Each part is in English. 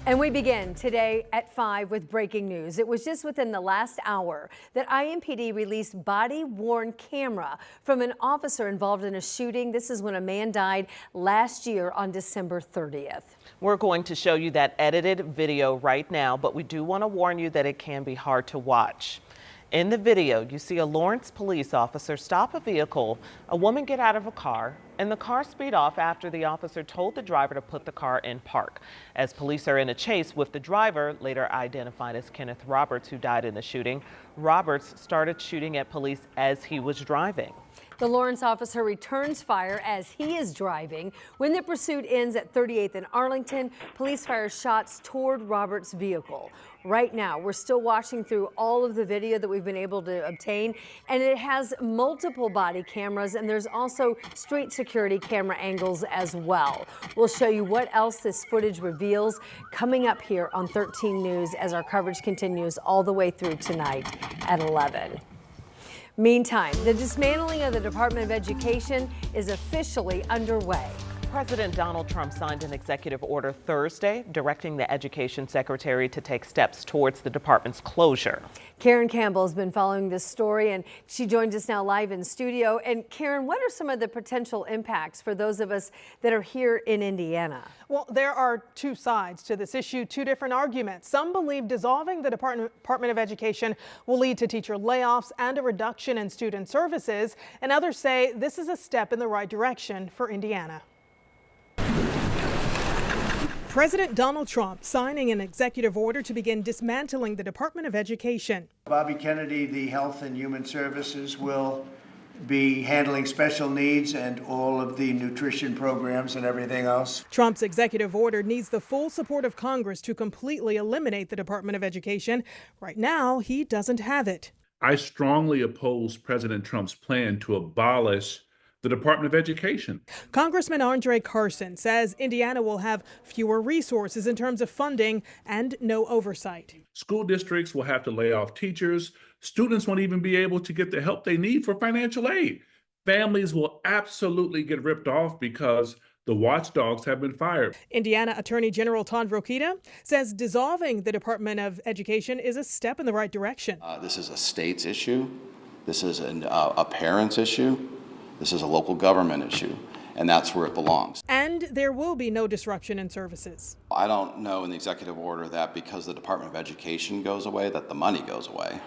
And we begin today at 5 with breaking news. It was just within the last hour that IMPD released body-worn camera from an officer involved in a shooting. This is when a man died last year on December 30th. We're going to show you that edited video right now, but we do want to warn you that it can be hard to watch. In the video, you see a Lawrence police officer stop a vehicle, a woman get out of a car, and the car speed off after the officer told the driver to put the car in park. As police are in a chase with the driver, later identified as Kenneth Roberts, who died in the shooting, Roberts started shooting at police as he was driving. The Lawrence officer returns fire as he is driving. When the pursuit ends at 38th and Arlington, police fire shots toward Roberts' vehicle. Right now, we're still watching through all of the video that we've been able to obtain, and it has multiple body cameras, and there's also street security camera angles as well. We'll show you what else this footage reveals coming up here on 13 News as our coverage continues all the way through tonight at 11. Meantime, the dismantling of the Department of Education is officially underway. President Donald Trump signed an executive order Thursday directing the Education Secretary to take steps towards the department's closure. Karen Campbell has been following this story, and she joins us now live in studio. And Karen, what are some of the potential impacts for those of us that are here in Indiana? Well, there are two sides to this issue, two different arguments. Some believe dissolving the Department of Education will lead to teacher layoffs and a reduction in student services, and others say this is a step in the right direction for Indiana. President Donald Trump signing an executive order to begin dismantling the Department of Education. Bobby Kennedy, the Health and Human Services, will be handling special needs and all of the nutrition programs and everything else. Trump's executive order needs the full support of Congress to completely eliminate the Department of Education. Right now, he doesn't have it. I strongly oppose President Trump's plan to abolish the Department of Education. Congressman Andre Carson says Indiana will have fewer resources in terms of funding and no oversight. School districts will have to lay off teachers. Students won't even be able to get the help they need for financial aid. Families will absolutely get ripped off because the watchdogs have been fired. Indiana Attorney General Todd Rokita says dissolving the Department of Education is a step in the right direction. This is a state's issue. This is a parent's issue. This is a local government issue, and that's where it belongs. And there will be no disruption in services. I don't know in the executive order that because the Department of Education goes away, that the money goes away,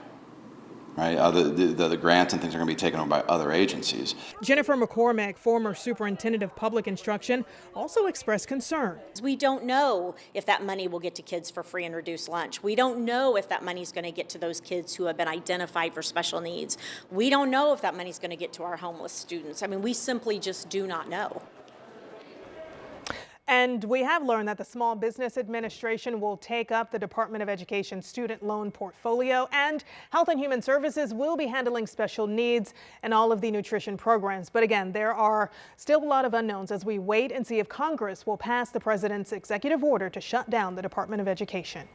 right? The grants and things are going to be taken over by other agencies. Jennifer McCormick, former superintendent of public instruction, also expressed concern. We don't know if that money will get to kids for free and reduced lunch. We don't know if that money is going to get to those kids who have been identified for special needs. We don't know if that money is going to get to our homeless students. I mean, we simply just do not know. And we have learned that the Small Business Administration will take up the Department of Education student loan portfolio, and Health and Human Services will be handling special needs and all of the nutrition programs. But again, there are still a lot of unknowns as we wait and see if Congress will pass the president's executive order to shut down the Department of Education.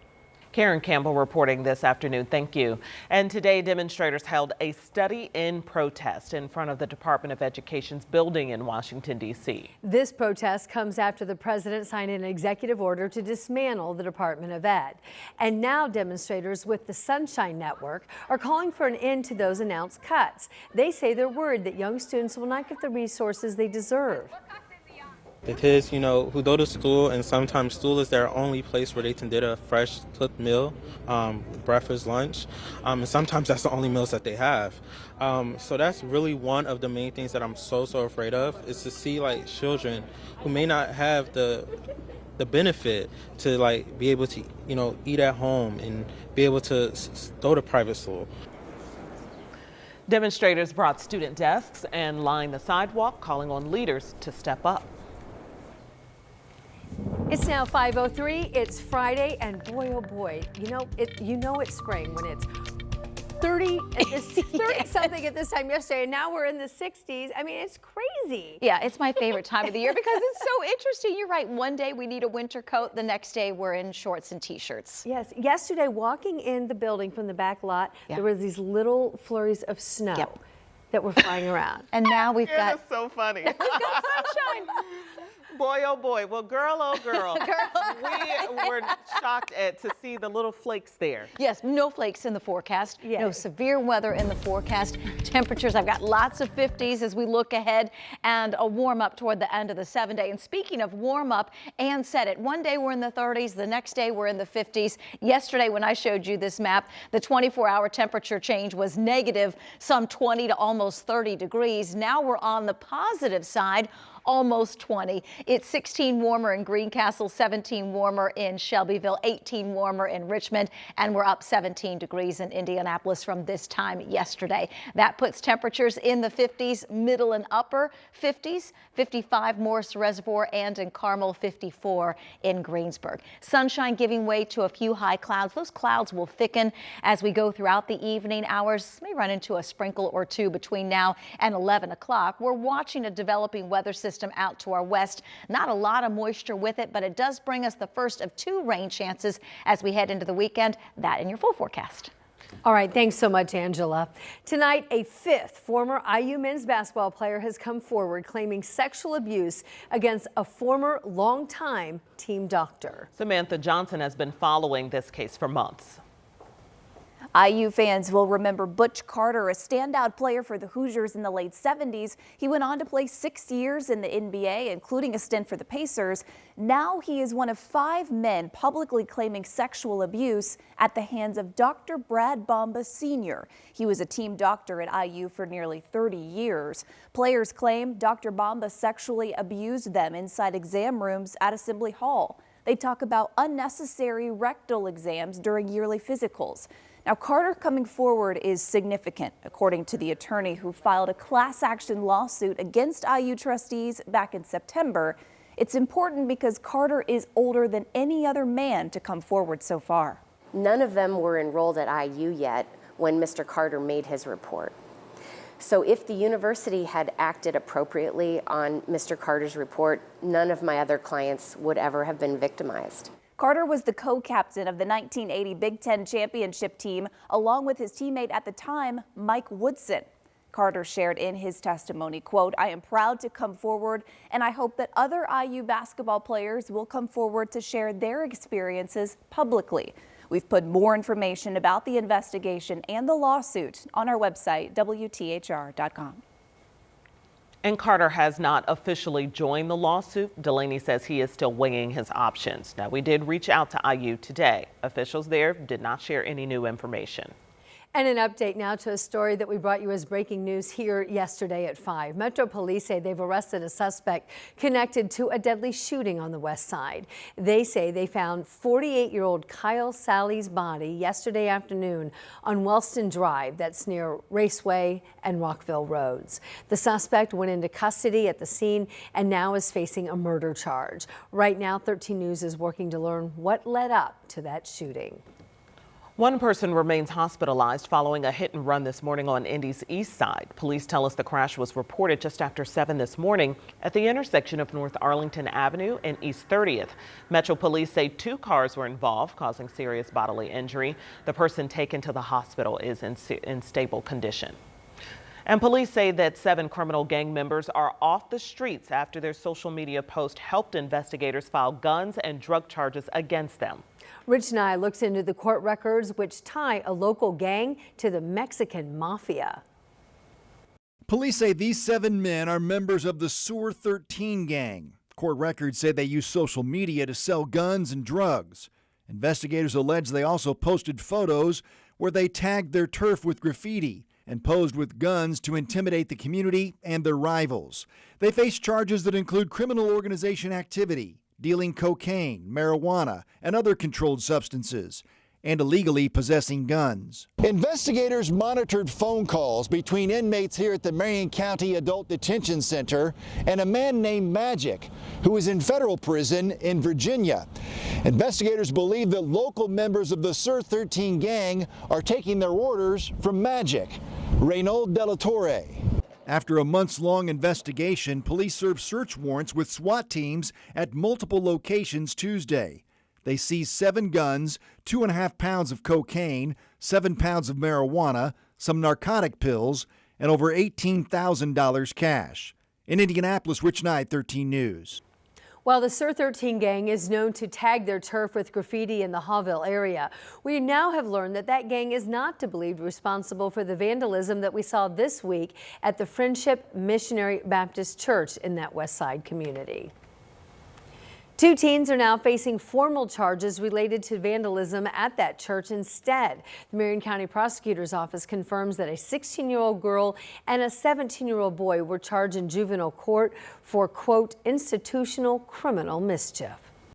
Karen Campbell reporting this afternoon. Thank you. And today, demonstrators held a study-in protest in front of the Department of Education's building in Washington, D.C. This protest comes after the president signed an executive order to dismantle the Department of Ed. And now demonstrators with the Sunshine Network are calling for an end to those announced cuts. They say they're worried that young students will not get the resources they deserve. The kids, who go to school, and sometimes school is their only place where they can get a fresh cooked meal, breakfast, lunch, and sometimes that's the only meals that they have. So that's really one of the main things that I'm so afraid of, is to see children who may not have the benefit to be able to eat at home and be able to go to private school. Demonstrators brought student desks and lined the sidewalk, calling on leaders to step up. It's now 5:03. It's Friday, and boy, oh boy, it's spring when it's 30 something at this time yesterday, and now we're in the 60s. I mean, it's crazy. Yeah, it's my favorite time of the year because it's so interesting. You're right. One day we need a winter coat. The next day we're in shorts and t-shirts. Yes. Yesterday, walking in the building from the back lot, there were these little flurries of snow that were flying around. And now we've got... That's so funny. We've got sunshine. Boy, oh boy. Well, girl, oh girl. Girl. were shocked to see the little flakes there. Yes, no flakes in the forecast. Yeah. No severe weather in the forecast. Temperatures, I've got lots of 50s as we look ahead, and a warm up toward the end of the 7-day. And speaking of warm up, Ann said it. One day we're in the 30s, the next day we're in the 50s. Yesterday when I showed you this map, the 24-hour temperature change was negative, some 20 to almost 30 degrees. Now we're on the positive side, almost 20. It's 16 warmer in Greencastle, 17 warmer in Shelbyville, 18 warmer in Richmond, and we're up 17 degrees in Indianapolis from this time yesterday. That puts temperatures in the 50s, middle and upper 50s, 55 Morris Reservoir, and in Carmel 54 in Greensburg. Sunshine giving way to a few high clouds. Those clouds will thicken as we go throughout the evening hours. May run into a sprinkle or two between now and 11 o'clock. We're watching a developing weather system out to our west. Not a lot of moisture with it, but it does bring us the first of 2 rain chances as we head into the weekend. That in your full forecast. All right, thanks so much, Angela. Tonight, a 5th former IU men's basketball player has come forward claiming sexual abuse against a former longtime team doctor. Samantha Johnson has been following this case for months. IU fans will remember Butch Carter, a standout player for the Hoosiers in the late 70s. He went on to play 6 years in the NBA, including a stint for the Pacers. Now he is one of 5 men publicly claiming sexual abuse at the hands of Dr. Brad Bomba Sr. He was a team doctor at IU for nearly 30 years. Players claim Dr. Bomba sexually abused them inside exam rooms at Assembly Hall. They talk about unnecessary rectal exams during yearly physicals. Now, Carter coming forward is significant, according to the attorney who filed a class action lawsuit against IU trustees back in September. It's important because Carter is older than any other man to come forward so far. None of them were enrolled at IU yet when Mr. Carter made his report. So if the university had acted appropriately on Mr. Carter's report, none of my other clients would ever have been victimized. Carter was the co-captain of the 1980 Big Ten championship team, along with his teammate at the time, Mike Woodson. Carter shared in his testimony, quote, "I am proud to come forward, and I hope that other IU basketball players will come forward to share their experiences publicly." We've put more information about the investigation and the lawsuit on our website, WTHR.com. And Carter has not officially joined the lawsuit. Delaney says he is still weighing his options. Now, we did reach out to IU today. Officials there did not share any new information. And an update now to a story that we brought you as breaking news here yesterday at 5. Metro Police say they've arrested a suspect connected to a deadly shooting on the west side. They say they found 48-year-old Kyle Sally's body yesterday afternoon on Wellston Drive, that's near Raceway and Rockville Roads. The suspect went into custody at the scene and now is facing a murder charge. Right now, 13 News is working to learn what led up to that shooting. One person remains hospitalized following a hit and run this morning on Indy's east side. Police tell us the crash was reported just after 7 this morning at the intersection of North Arlington Avenue and East 30th. Metro Police say 2 cars were involved, causing serious bodily injury. The person taken to the hospital is in stable condition. And police say that 7 criminal gang members are off the streets after their social media post helped investigators file guns and drug charges against them. Rich Nye looks into the court records which tie a local gang to the Mexican mafia. Police say these 7 men are members of the Sewer 13 gang. Court records say they used social media to sell guns and drugs. Investigators allege they also posted photos where they tagged their turf with graffiti and posed with guns to intimidate the community and their rivals. They face charges that include criminal organization activity, dealing cocaine, marijuana, and other controlled substances, and illegally possessing guns. Investigators monitored phone calls between inmates here at the Marion County Adult Detention Center and a man named Magic, who is in federal prison in Virginia. Investigators believe that local members of the Sur 13 gang are taking their orders from Magic. Reynold De La Torre. After a months-long investigation, police served search warrants with SWAT teams at multiple locations Tuesday. They seized 7 guns, 2.5 pounds of cocaine, 7 pounds of marijuana, some narcotic pills, and over $18,000 cash. In Indianapolis, Rich Nye, 13 News. While the Sur 13 gang is known to tag their turf with graffiti in the Hawville area, we now have learned that that gang is not believed responsible for the vandalism that we saw this week at the Friendship Missionary Baptist Church in that West Side community. 2 teens are now facing formal charges related to vandalism at that church instead. The Marion County Prosecutor's Office confirms that a 16-year-old girl and a 17-year-old boy were charged in juvenile court for, quote, institutional criminal mischief.